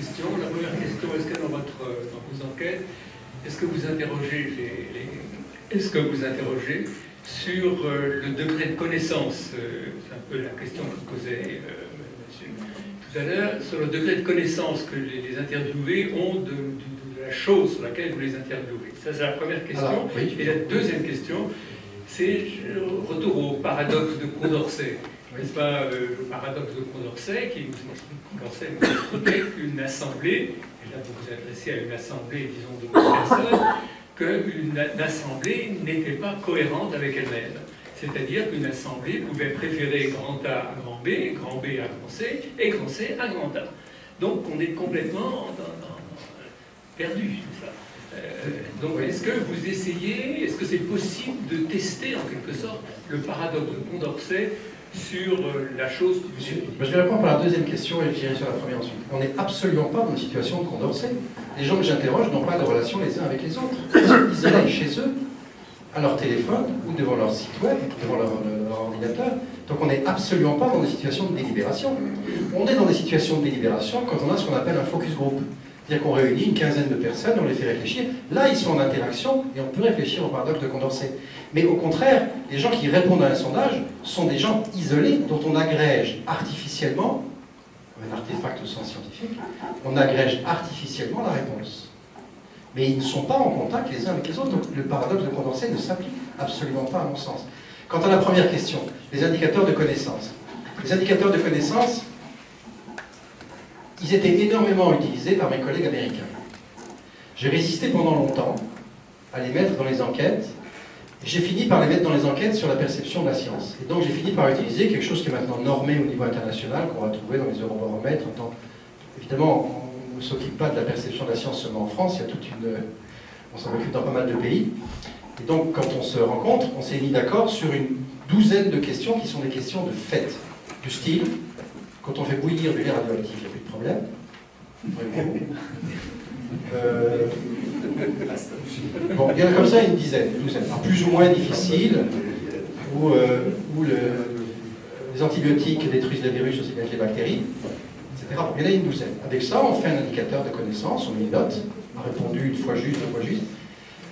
questions. La première question, est-ce que dans vos enquêtes, est-ce que vous interrogez sur le degré de connaissance, c'est un peu la question que posait monsieur tout à l'heure, sur le degré de connaissance que les interviewés ont de la chose sur laquelle vous les interviewez. Ça, c'est la première question. Alors, oui. Et la deuxième question, c'est retour au paradoxe de Condorcet. N'est-ce pas, le paradoxe de Condorcet, qui nous expliquait qu'une assemblée, et là vous vous adressez à une assemblée, disons, de personnes, qu'une assemblée n'était pas cohérente avec elle-même. C'est-à-dire qu'une assemblée pouvait préférer grand A à grand B à grand C, et grand C à grand A. Donc on est complètement perdu, c'est ça. Donc est-ce que vous essayez, est-ce que c'est possible de tester en quelque sorte le paradoxe de Condorcet sur la chose que vous avez dit? Je vais répondre par la deuxième question et j'irai sur la première ensuite. On n'est absolument pas dans une situation de Condorcet. Les gens que j'interroge n'ont pas de relation les uns avec les autres. Ils sont isolés chez eux, à leur téléphone ou devant leur site web, devant leur ordinateur. Donc on n'est absolument pas dans des situations de délibération. On est dans des situations de délibération quand on a ce qu'on appelle un focus group. C'est-à-dire qu'on réunit une quinzaine de personnes, on les fait réfléchir. Là, ils sont en interaction et on peut réfléchir au paradoxe de Condorcet. Mais au contraire, les gens qui répondent à un sondage sont des gens isolés dont on agrège artificiellement, un artefact au sens scientifique, on agrège artificiellement la réponse. Mais ils ne sont pas en contact les uns avec les autres, donc le paradoxe de Condorcet ne s'applique absolument pas à mon sens. Quant à la première question, les indicateurs de connaissance. Les indicateurs de connaissance, ils étaient énormément utilisés par mes collègues américains. J'ai résisté pendant longtemps à les mettre dans les enquêtes, et j'ai fini par les mettre dans les enquêtes sur la perception de la science. Et donc j'ai fini par utiliser quelque chose qui est maintenant normé au niveau international, qu'on va trouver dans les eurobaromètres. Évidemment, on ne s'occupe pas de la perception de la science seulement en France, il y a toute une... on s'en occupe dans pas mal de pays. Et donc quand on se rencontre, on s'est mis d'accord sur une douzaine de questions qui sont des questions de fait, du style, quand on fait bouillir du lait radioactif, il n'y a plus de problème. Bon, il y en a comme ça une douzaine, plus ou moins difficiles, où les antibiotiques détruisent les virus aussi bien que les bactéries, etc. Bon, il y en a une douzaine. Avec ça, on fait un indicateur de connaissance, on met une note, on a répondu une fois juste, deux fois juste.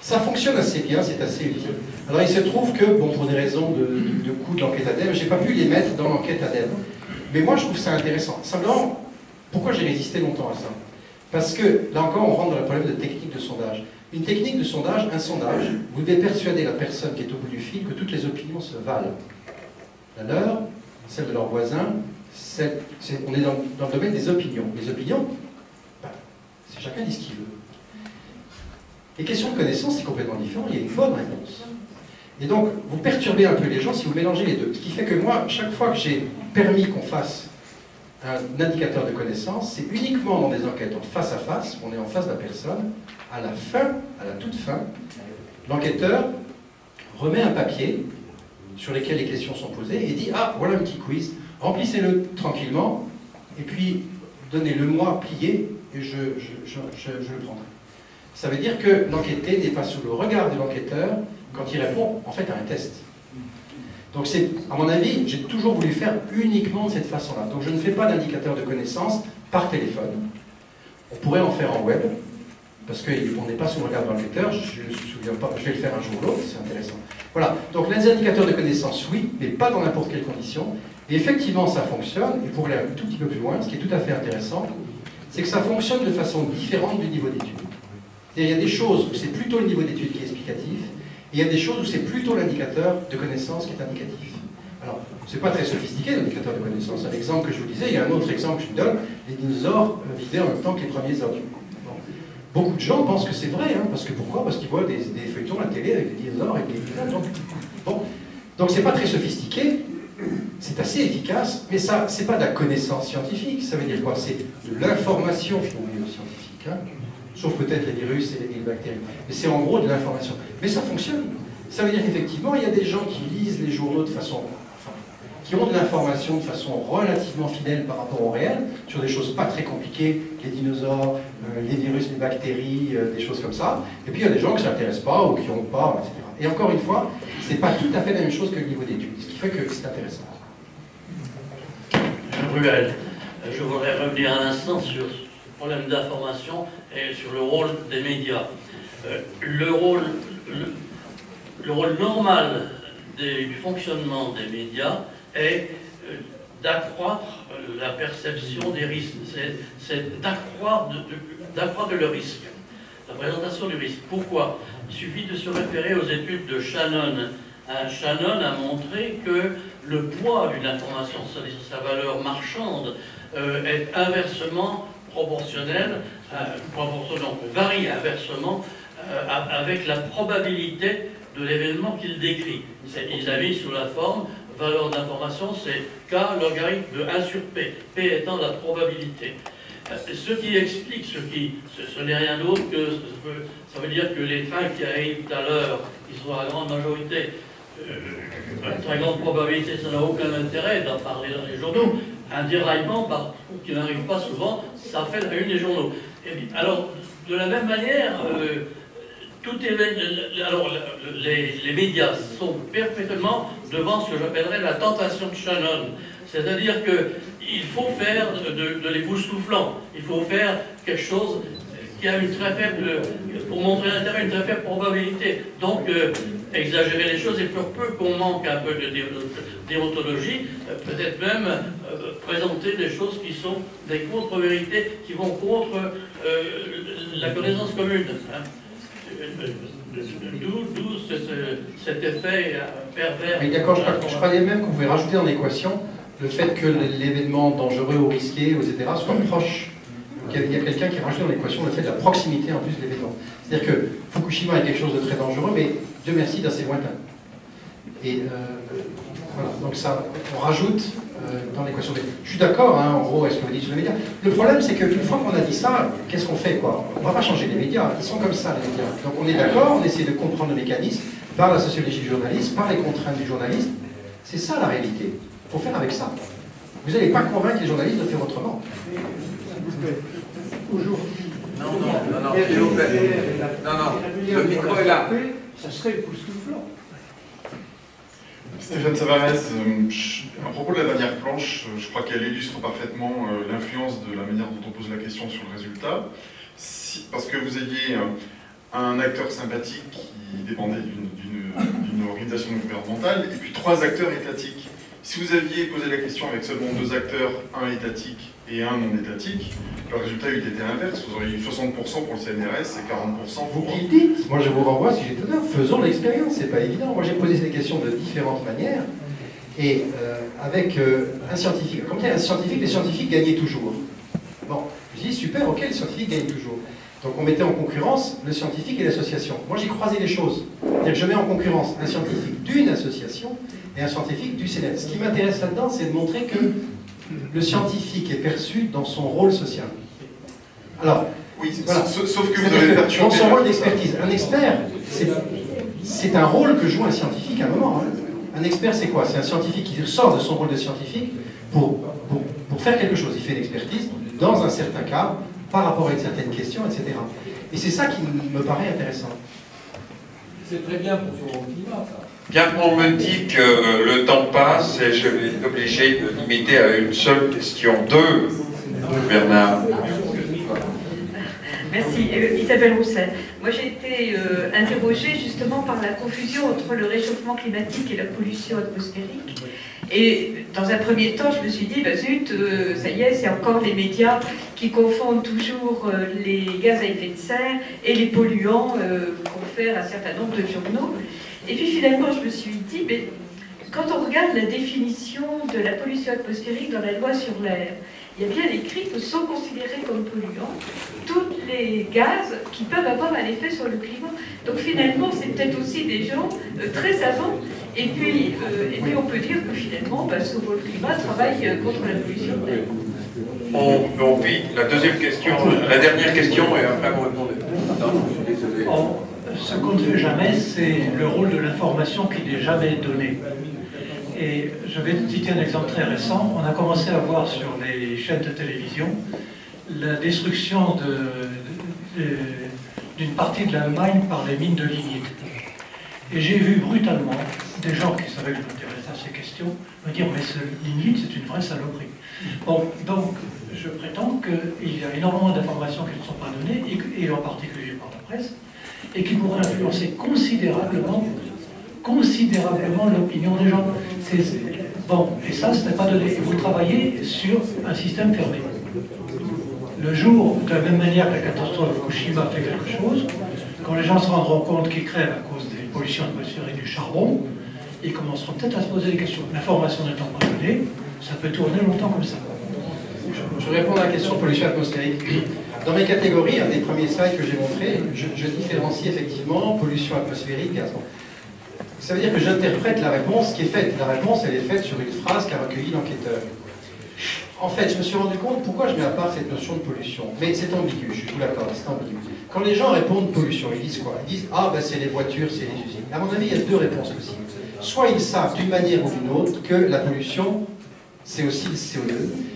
Ça fonctionne assez bien, c'est assez utile. Alors il se trouve que, bon, pour des raisons de coût de l'enquête ADEME, je n'ai pas pu les mettre dans l'enquête ADEME. Mais moi, je trouve ça intéressant. Simplement, pourquoi j'ai résisté longtemps à ça? Parce que, là encore, on rentre dans le problème de technique de sondage. Une technique de sondage, un sondage, vous devez persuader la personne qui est au bout du fil que toutes les opinions se valent. La leur, celle de leurs voisins, on est dans le domaine des opinions. Les opinions, ben, c'est chacun dit ce qu'il veut. Les questions de connaissance, c'est complètement différent, il y a une bonne réponse. Et donc, vous perturbez un peu les gens si vous mélangez les deux. Ce qui fait que moi, chaque fois que j'ai permis qu'on fasse un indicateur de connaissance, c'est uniquement dans des enquêtes en face à face, on est en face de la personne, à la fin, à la toute fin, l'enquêteur remet un papier sur lequel les questions sont posées et dit « Ah, voilà un petit quiz, remplissez-le tranquillement, et puis donnez-le-moi plié, et je le prendrai. » Ça veut dire que l'enquêté n'est pas sous le regard de l'enquêteur quand il répond, en fait, à un test. Donc c'est, à mon avis, j'ai toujours voulu faire uniquement de cette façon-là. Donc je ne fais pas d'indicateur de connaissance par téléphone. On pourrait en faire en web, parce qu'on n'est pas sous le regard de l'enquêteur, je ne me souviens pas, je vais le faire un jour ou l'autre, c'est intéressant. Voilà, donc les indicateurs de connaissance, oui, mais pas dans n'importe quelle condition. Et effectivement, ça fonctionne, et pour aller un tout petit peu plus loin, ce qui est tout à fait intéressant, c'est que ça fonctionne de façon différente du niveau d'étude. Il y a des choses où c'est plutôt le niveau d'étude qui est explicatif, et il y a des choses où c'est plutôt l'indicateur de connaissance qui est indicatif. Alors, c'est pas très sophistiqué l'indicateur de connaissance. Un exemple que je vous disais, il y a un autre exemple que je vous donne, les dinosaures vivaient en même temps que les premiers hommes. Bon. Beaucoup de gens pensent que c'est vrai, hein, parce que pourquoi? Parce qu'ils voient des feuilletons à la télé avec des dinosaures et des dinosaures. Donc c'est pas très sophistiqué, c'est assez efficace, mais ça, c'est pas de la connaissance scientifique. Ça veut dire quoi? C'est de l'information au milieu scientifique. Hein. Sauf peut-être les virus et les bactéries. Mais c'est en gros de l'information. Mais ça fonctionne. Ça veut dire qu'effectivement, il y a des gens qui lisent les journaux de façon... qui ont de l'information de façon relativement fidèle par rapport au réel, sur des choses pas très compliquées, les dinosaures, les virus, les bactéries, des choses comme ça. Et puis il y a des gens qui ne s'intéressent pas ou qui n'ont pas, etc. Et encore une fois, c'est pas tout à fait la même chose que le niveau d'études, ce qui fait que c'est intéressant. Jean Ruel, je voudrais revenir un instant sur problème d'information et sur le rôle des médias. Le rôle normal du fonctionnement des médias est d'accroître la perception des risques, c'est d'accroître le risque, la présentation du risque. Pourquoi? Il suffit de se référer aux études de Shannon. Shannon a montré que le poids d'une information, c'est-à-dire sa valeur marchande, est inversement proportionnel, varie inversement avec la probabilité de l'événement qu'il décrit. Il a mis sous la forme valeur d'information, c'est K logarithme de 1 sur P, P étant la probabilité. Ce qui explique, ce n'est rien d'autre que, ça veut dire que les trains qui arrivent tout à l'heure, qui sont à la grande majorité, à très grande probabilité, ça n'a aucun intérêt d'en parler dans les journaux. Un déraillement, qui n'arrive pas souvent, ça fait la une des journaux. Alors, de la même manière, les médias sont perpétuellement devant ce que j'appellerais la tentation de Shannon. C'est-à-dire qu'il faut faire de l'époustouflant. Il faut faire quelque chose qui a une très faible, pour montrer l'intérêt, une très faible probabilité. Donc, exagérer les choses, et pour peu qu'on manque un peu de déontologie, peut-être même présenter des choses qui sont des contre-vérités, qui vont contre la connaissance commune. Hein. D'où cet effet pervers. Oui, d'accord, je croyais même qu'on pouvait rajouter dans l'équation le fait que l'événement dangereux ou risqué, etc., soit proche. Donc il y a quelqu'un qui rajoute dans l'équation le fait de la proximité en plus de l'événement. C'est-à-dire que Fukushima est quelque chose de très dangereux, mais Dieu merci d'assez lointain. Et voilà, donc ça, on rajoute dans l'équation. Je suis d'accord, hein, en gros, avec ce que vous dites sur les médias. Le problème, c'est qu'une fois qu'on a dit ça, qu'est-ce qu'on fait, quoi? On ne va pas changer les médias, ils sont comme ça, les médias. Donc on est d'accord, on essaie de comprendre le mécanisme par la sociologie du journaliste, par les contraintes du journaliste. C'est ça la réalité. Il faut faire avec ça. Vous n'allez pas convaincre les journalistes de faire autrement. Aujourd'hui, s'il vous plaît. Le micro est là. Ça serait époustouflant. Stéphane Savarès, à propos de la dernière planche, je crois qu'elle illustre parfaitement l'influence de la manière dont on pose la question sur le résultat. Parce que vous aviez un acteur sympathique qui dépendait d'une organisation gouvernementale, et puis 3 acteurs étatiques. Si vous aviez posé la question avec seulement 2 acteurs, un étatique et un non étatique, le résultat eût été inverse. Vous auriez eu 60% pour le CNRS et 40% Vous pour... qui le dites, moi je vous renvoie, si j'étais honneur, faisons l'expérience, c'est pas évident. Moi j'ai posé ces questions de différentes manières, et avec un scientifique. Comme un scientifique, les scientifiques gagnaient toujours. Bon, je dis super, ok, les scientifiques gagnent toujours. Donc on mettait en concurrence le scientifique et l'association. Moi j'ai croisé les choses. C'est-à-dire que je mets en concurrence un scientifique d'une association et un scientifique du CNRS. Ce qui m'intéresse là-dedans, c'est de montrer que le scientifique est perçu dans son rôle social. Alors, oui, voilà. Sauf que vous avez perturbé... Dans son rôle d'expertise. Un expert, c'est un rôle que joue un scientifique à un moment. Hein. Un expert, c'est quoi? C'est un scientifique qui sort de son rôle de scientifique pour faire quelque chose. Il fait une expertise dans un certain cadre, par rapport à une certaine question, etc. Et c'est ça qui me paraît intéressant. C'est très bien pour son climat, ça. Bien, on me dit que le temps passe et je vais être obligé de limiter à une seule question. 2, Bernard. Merci. Isabelle Roussel. Moi, j'ai été interrogée justement par la confusion entre le réchauffement climatique et la pollution atmosphérique. Et dans un premier temps, je me suis dit, bah zut, ça y est, c'est encore les médias qui confondent toujours les gaz à effet de serre et les polluants confèrent un certain nombre de journaux. Et puis finalement, je me suis dit, mais quand on regarde la définition de la pollution atmosphérique dans la loi sur l'air, il y a bien écrit que sont considérés comme polluants tous les gaz qui peuvent avoir un effet sur le climat. Donc finalement, c'est peut-être aussi des gens très savants. Et puis on peut dire que finalement, ce rôle climat travaille contre la pollution de l'air. On vit la deuxième question, la dernière question, et après vous répondez. Non, je suis désolé. Ce qu'on ne fait jamais, c'est le rôle de l'information qui n'est jamais donné. Et je vais citer un exemple très récent. On a commencé à voir sur les chaînes de télévision la destruction d'une partie de l'Allemagne par les mines de lignite. Et j'ai vu brutalement des gens qui savaient que je m'intéressais à ces questions me dire « mais ce lignite, c'est une vraie saloperie ». Bon, donc, je prétends qu'il y a énormément d'informations qui ne sont pas données, et en particulier par la presse, et qui pourraient influencer considérablement l'opinion des gens. Bon, et ça, ce n'est pas donné. Vous travaillez sur un système fermé. Le jour, de la même manière que la catastrophe de Fukushima fait quelque chose, quand les gens se rendront compte qu'ils crèvent à cause des pollutions atmosphériques du charbon, ils commenceront peut-être à se poser des questions. L'information n'étant pas donnée, ça peut tourner longtemps comme ça. Je réponds à la question de pollution atmosphérique. Dans mes catégories, un des premiers slides que j'ai montré, je différencie effectivement pollution atmosphérique et asthme. Ça veut dire que j'interprète la réponse qui est faite. La réponse, elle est faite sur une phrase qu'a recueillie l'enquêteur. En fait, je me suis rendu compte pourquoi je mets à part cette notion de pollution. Mais c'est ambigu, je suis tout d'accord, c'est ambigu. Quand les gens répondent pollution, ils disent quoi? Ils disent, ah ben c'est les voitures, c'est les usines. À mon avis, il y a deux réponses possibles. Soit ils savent d'une manière ou d'une autre que la pollution, c'est aussi le CO2.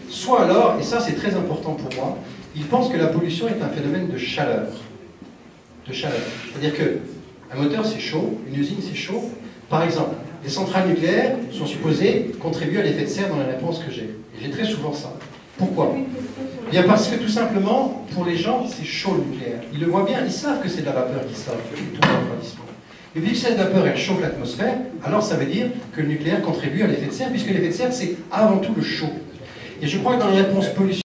Soit alors, et ça c'est très important pour moi, ils pensent que la pollution est un phénomène de chaleur. De chaleur. C'est-à-dire qu'un moteur c'est chaud, une usine c'est chaud. Par exemple, les centrales nucléaires sont supposées contribuer à l'effet de serre dans les réponses que j'ai. Et j'ai très souvent ça. Pourquoi? Bien parce que tout simplement, pour les gens, c'est chaud le nucléaire. Ils le voient bien, ils savent que c'est de la vapeur qui sort, tout le refroidissement. Et vu que cette vapeur, elle chauffe l'atmosphère, alors ça veut dire que le nucléaire contribue à l'effet de serre, puisque l'effet de serre, c'est avant tout le chaud. Et je crois que dans les réponses pollution,